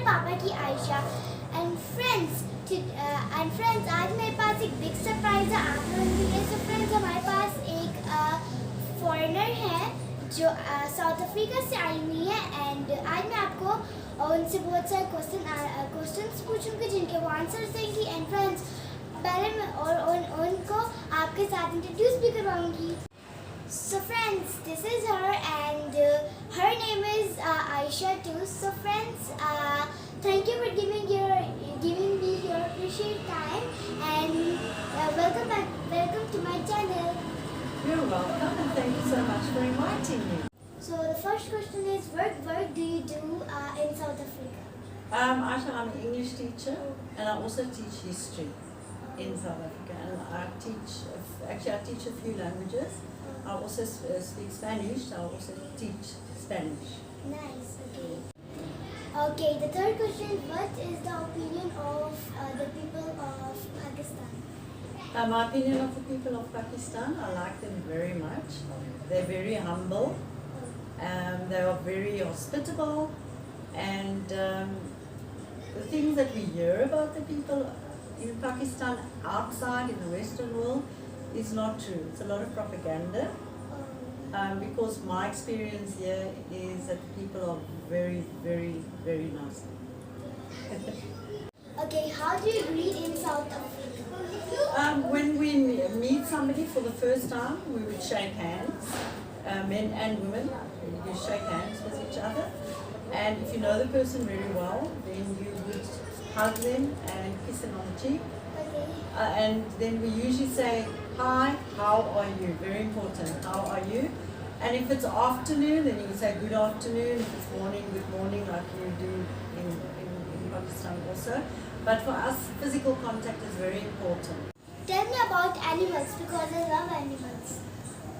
पापा की Ayesha and friends आज मेरे पास एक बिग सरप्राइज है आप लोगों के लिए। So friends हमारे पास एक फॉरेनर है जो साउथ अफ्रीका से आई हुई है एंड आज मैं आपको उनसे बहुत सारे क्वेश्चंस पूछूंगी जिनके वो आंसर्स देंगी। एंड फ्रेंड्स पहले मैं और उनको आपके साथ इंट्रोड्यूस भी करवाऊंगी। So friends, this is her and her name is Aisha too. So friends, thank you for giving me your precious time and welcome to my channel. You're welcome and thank you so much for inviting me. So the first question is, what work do you do in South Africa? Aisha, I'm an English teacher and I also teach history in South Africa, and I teach a few languages. I also speak Spanish, so I also teach Spanish. Nice, okay. Okay, the third question, what is the opinion of the people of Pakistan? My opinion of the people of Pakistan, I like them very much. They're very humble, they are very hospitable, and the things that we hear about the people in Pakistan outside in the Western world is not true. It's a lot of propaganda. Because my experience here is that the people are very, very, very nice. Okay, how do you greet in South Africa? When we meet somebody for the first time, we would shake hands, men and women. You shake hands with each other, and if you know the person very well, then you would hug them and kiss them on the cheek. Okay. And then we usually say, hi, how are you? Very important, how are you? And if it's afternoon, then you would say good afternoon. If it's morning, good morning, like you do in Pakistan also. But for us, physical contact is very important. Tell me about animals because I love animals.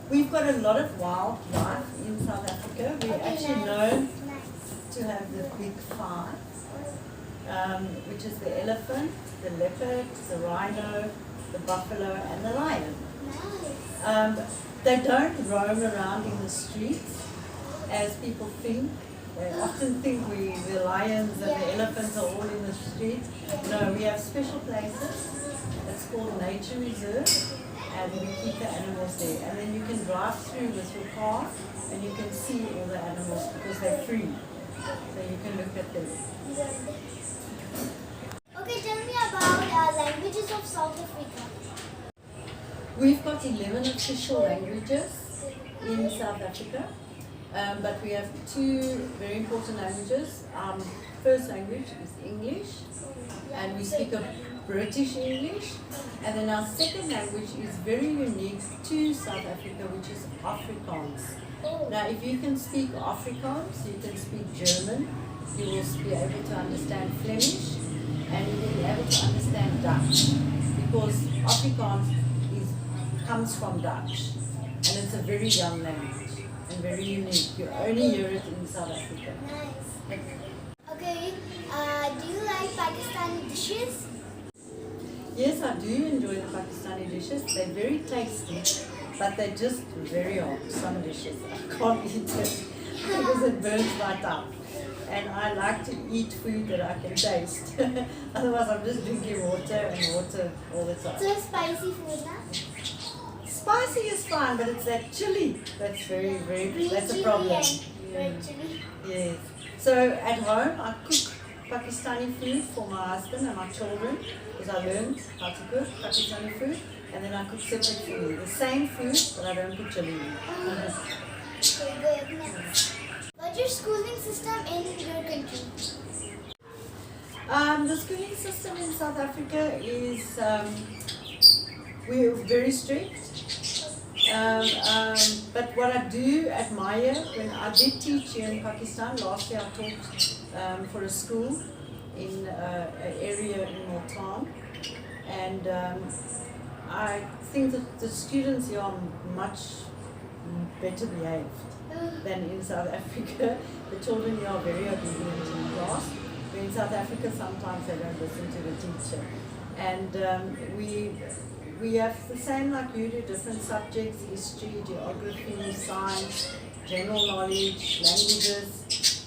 We've got a lot of wildlife in South Africa. We're Okay, actually nice. known Nice. to have the big five, which is the elephant, the leopard, the rhino, the buffalo and the lion. Nice. They don't roam around in the streets as people think. They often think the lions and the elephants are all in the streets. No, we have special places. It's called nature reserve, and we keep the animals there. And then you can drive through with your car and you can see all the animals because they're free. So you can look at them. Okay, tell me about languages of South Africa. We've got 11 official languages in South Africa, but we have two very important languages. First language is English, and we speak a British English, and then our second language is very unique to South Africa, which is Afrikaans. Now, if you can speak Afrikaans, you can speak German, you will be able to understand Flemish, and you will be able to understand Dutch, because Afrikaans comes from Dutch, and it's a very young language and very unique. You only hear it in South Africa. Nice. Okay, do you like Pakistani dishes? Yes, I do enjoy the Pakistani dishes. They're very tasty, but they're just very hot, some dishes. I can't eat it because it burns my tongue. And I like to eat food that I can taste. Otherwise, I'm just drinking water and water all the time. So spicy food, huh? Spicy is fine, but it's that chili that's very, Green that's a chili problem. and red chili. Yes. So at home, I cook Pakistani food for my husband and my children, because I learned how to cook Pakistani food, and then I cook separate for me. The same food, but I don't put chili in. Okay, good. Next. What's your schooling system in your country? The schooling system in South Africa is we're very strict. But what I do admire, when I did teach here in Pakistan, last year I taught for a school in an area in Multan, and I think that the students here are much better behaved than in South Africa. The children here are very obedient in class. But in South Africa, sometimes they don't listen to the teacher. And we have the same like you do, different subjects: history, geography, science, general knowledge, languages,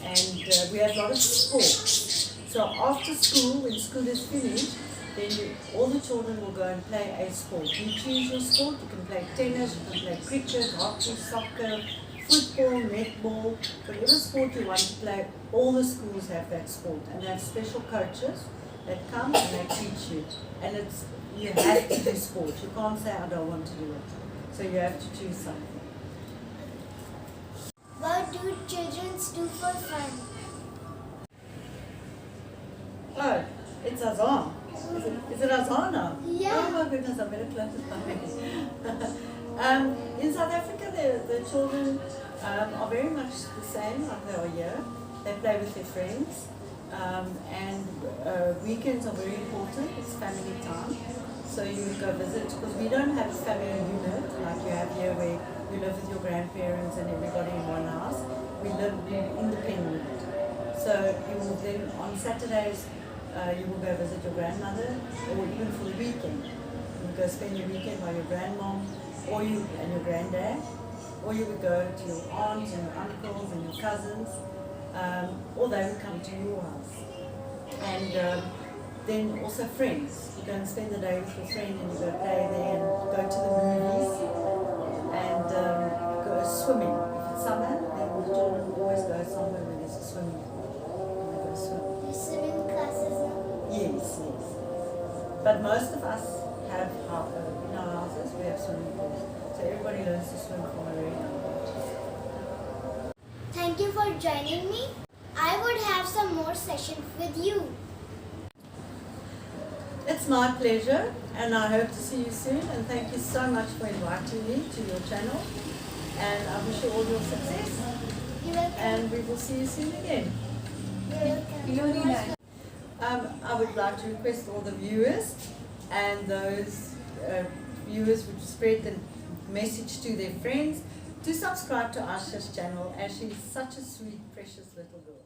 and we have a lot of sports. So after school, when school is finished, then all the children will go and play a sport. You choose your sport. You can play tennis, you can play cricket, hockey, soccer, football, netball, whatever sport you want to play. All the schools have that sport, and they have special coaches that come and they teach you. And you have to do sport. You can't say I don't want to do it. So you have to choose something. What do children do for fun? Oh, it's Azan. Is it Azan now? Yeah. Oh my goodness, I better close it by In South Africa, the children are very much the same like they are here. They play with their friends. Weekends are very important. It's family time. So you go visit, because we don't have a family unit like you have here where you live with your grandparents and everybody in one house. We live independent. So you will then, on Saturdays, you will go visit your grandmother, or even for the weekend. You will go spend your weekend by your grandmom, or you and your granddad, or you would go to your aunts and your uncles and your cousins, or they would come to your house. And then also friends. You go and spend the day with your friend and you go play there and go to the movies and go swimming. If it's summer, then all the children always go somewhere where there's a swimming pool and they go swim. The swimming classes now? Yes. But most of us have, in our houses, we have swimming pools. So everybody learns to swim from a very young age. Thank you for joining me. I would have some more sessions with you. It's my pleasure, and I hope to see you soon. And thank you so much for inviting me to your channel. And I wish you all your success. You're welcome. And we will see you soon again. You're welcome. I would like to request all the viewers and those viewers which spread the message to their friends to subscribe to Aisha's channel, as she's such a sweet, precious little girl.